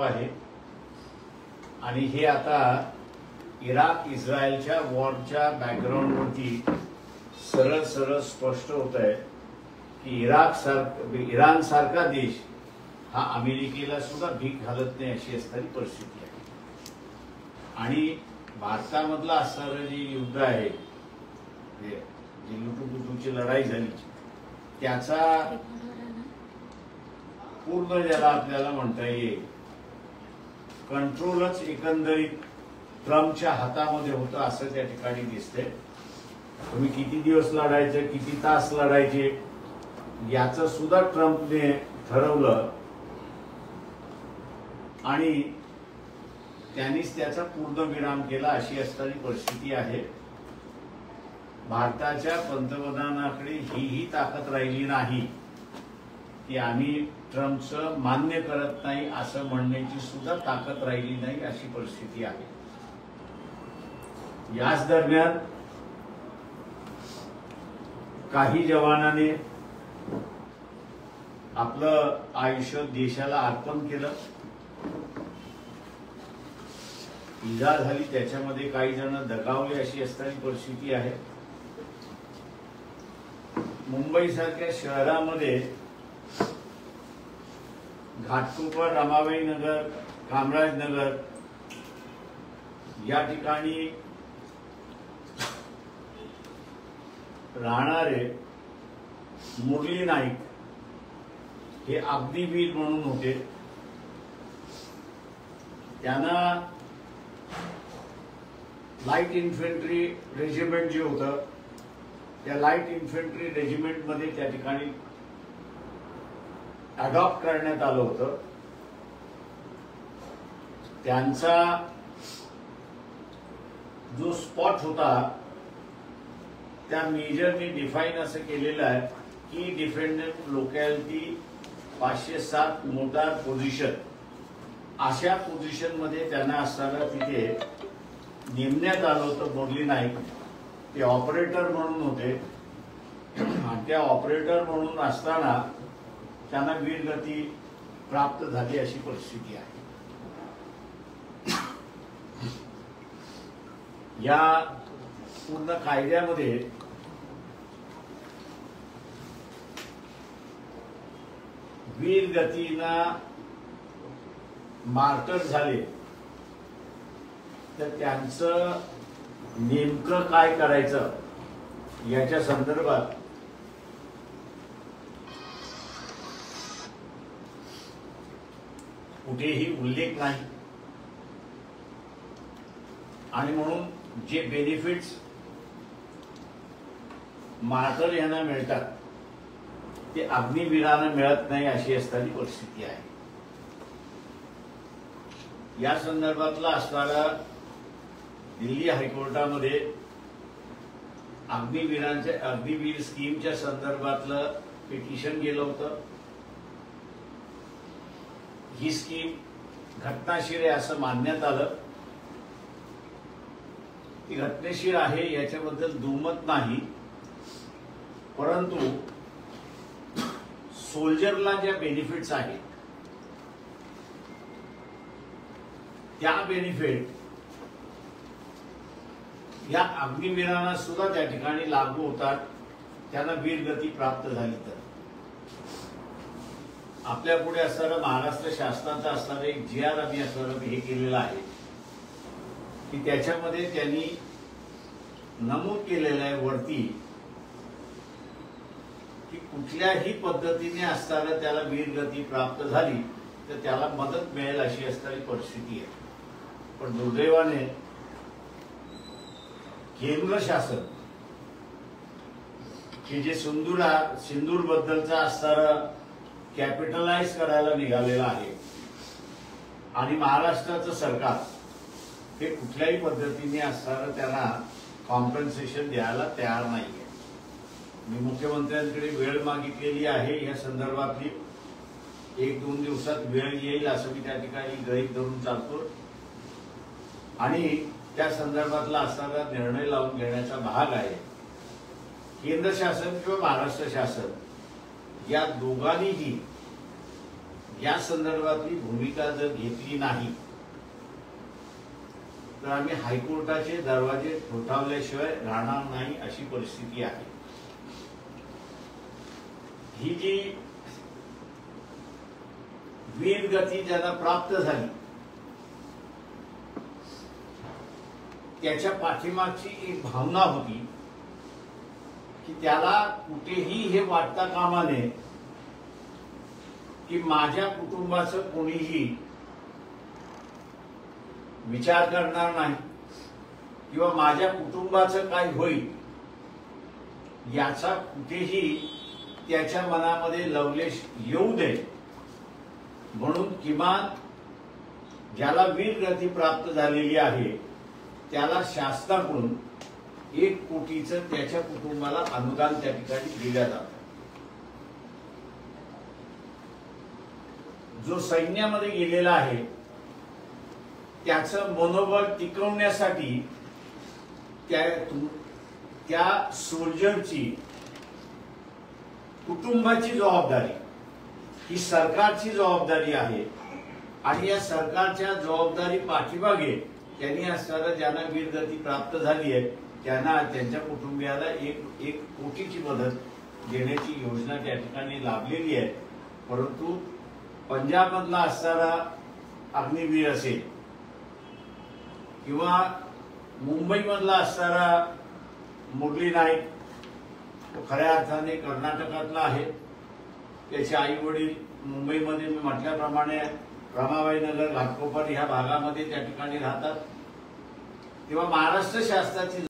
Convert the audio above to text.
आहे आणि हे आता इराक इस्रायलच्या वॉरच्या बॅकग्राऊंडवरती सरळ सरळ स्पष्ट होत आहे की इराण सारखा देश हा अमेरिकेला सुद्धा भीक घालत नाही अशी असणारी परिस्थिती आहे। आणि भारतामधलं असणारं जे युद्ध आहे, जी लुटूपुटूची लढाई झाली, त्याचा पूर्ण ज्याला आपल्याला म्हणता येईल कंट्रोलच एकंदरीत ट्रम्पच्या हातामध्ये होतं असं त्या ठिकाणी दिसतंय। तुम्ही किती दिवस लढायचे, किती तास लढायचे याचं सुद्धा ट्रम्पने ठरवलं आणि त्यांनीच त्याचा पूर्ण विराम केला अशी असणारी परिस्थिती आहे। भारताच्या पंतप्रधानाकडे ही ताकद राहिली नाही की आम्ही ट्रम्पचं मान्य करत नाही असं म्हणण्याची सुद्धा ताकद राहिली नाही अशी परिस्थिती आहे। याच दरम्यान काही जवानाने आपलं आयुष्य देशाला अर्पण केलं, इजा झाली, त्याच्यामध्ये काही जण दगावले अशी असणारी परिस्थिती आहे। मुंबईसारख्या शहरामध्ये घाटकोपर, रमाबाई नगर, कामराज नगर या ठिकाणी राहणारे मुरली नाईक हे अग्निवीर म्हणून होते। त्यांना लाईट इन्फंट्री रेजिमेंट जे होतं त्या लाईट इन्फंट्री रेजिमेंटमध्ये त्या ठिकाणी अडॉप्ट करण्यात आलं होतं। त्यांचा जो स्पॉट होता त्या मेजरने डिफाईन असं केलेलं आहे की डिफेंडेंट लोकॅलिटी 507 मोटार पोझिशन, अशा पोझिशन मध्ये त्यांना असताना तिथे नेमण्यात आलं होतं। मुरली नाईक ते ऑपरेटर म्हणून होते आणि त्या ऑपरेटर म्हणून असताना त्यांना वीरगती प्राप्त झाली अशी परिस्थिती आहे। या पूर्ण कायद्यामध्ये वीरगतीला मार्टर झाले तर त्यांचं नेमकं काय करायचं याच्या संदर्भात कुठेही उल्लेख नाही आणि म्हणून जे बेनिफिट्स मार्टर यांना मिळतात ते अग्निवीरांना मिळत नाही अशी असणारी परिस्थिती आहे। या संदर्भातला असणारा दिल्ली हायकोर्टामध्ये अग्निवीर स्कीमच्या संदर्भातलं पिटिशन गेलं होतं। ही स्कीम घटनाशीर आहे असं मानण्यात आलं। ती घटनेशीर आहे याच्याबद्दल दुमत नाही, परंतु सोल्जरला ज्या बेनिफिट्स आहेत त्या बेनिफिट या अग्निवीरांना सुद्धा त्या ठिकाणी लागू होतात, त्यांना वीरगती प्राप्त झाली तर। आपल्या पुढे असणारं महाराष्ट्र शासनाचं असणारं एक GR आम्ही असणारं हे केलेलं आहे की त्याच्यामध्ये त्यांनी नमूद केलेलं आहे वरती की कुठल्याही पद्धतीने असताना त्याला वीरगती प्राप्त झाली तर त्याला मदत मिळेल अशी असणारी परिस्थिती आहे। पण दुर्दैवाने केंद्र शासन की जे सिंदूर बद्दलचा असणारा कॅपिटलाइज करायला निघालेला आहे आणि महाराष्ट्राचं सरकार हे कुठल्याही पद्धतीने असणारं त्यांना कॉम्पन्सेशन द्यायला तयार नाहीये। मी मुख्यमंत्र्यांकडे वेळ मागितलेली आहे, या संदर्भातली 1-2 दिवसात वेळ येईल असं मी त्या ठिकाणी गृहीत धरून चालतो आणि त्या संदर्भातला असणारा निर्णय लावून घेण्याचा भाग आहे। केंद्र शासन किंवा महाराष्ट्र शासन या दोघांनीही या संदर्भातली भूमिका जर घेतली नाही तर आम्ही हायकोर्टाचे दरवाजे ठोठावल्याशिवाय राहणार नाही अशी परिस्थिती आहे। ही जी वीरगती ज्यांना प्राप्त झाली त्याच्या पाठीमागची एक भावना होती की त्याला कुठेही हे वाटता कामा नये की माझ्या कुटुंबाचं कोणीही विचार करणार नाही किंवा माझ्या कुटुंबाचं काय होईल याचा कुठेही त्याच्या मनामध्ये लवलेश येऊ दे म्हणून किमान ज्याला वीरगती प्राप्त झालेली आहे त्याला शासनाकडून 1 कोटीचं त्याच्या कुटुंबाला अनुदान त्या ठिकाणी दिलं जातं। जो सैन्यामध्ये गेलेला आहे त्याचं मनोबल टिकवण्यासाठी त्या सोल्जरची कुटुंबाची जबाबदारी ही सरकारची जबाबदारी आहे आणि या सरकारच्या जबाबदारी पाठीमागे त्यांनी असताना ज्यांना वीरगती प्राप्त झाली आहे त्यांना त्यांच्या कुटुंबियाला एक कोटीची मदत देण्याची योजना त्या ठिकाणी लाभलेली आहे। परंतु पंजाब मधला असणारा अग्निवीर असेल किंवा मुंबई मधला असणारा मुरली नाईक तो खऱ्या अर्थाने कर्नाटकातला आहे। त्याचे आई वडील मुंबईमध्ये मी म्हटल्याप्रमाणे रमाबाई नगर घाटकोपर ह्या भागामध्ये त्या ठिकाणी राहतात। तेव्हा महाराष्ट्र शासनाची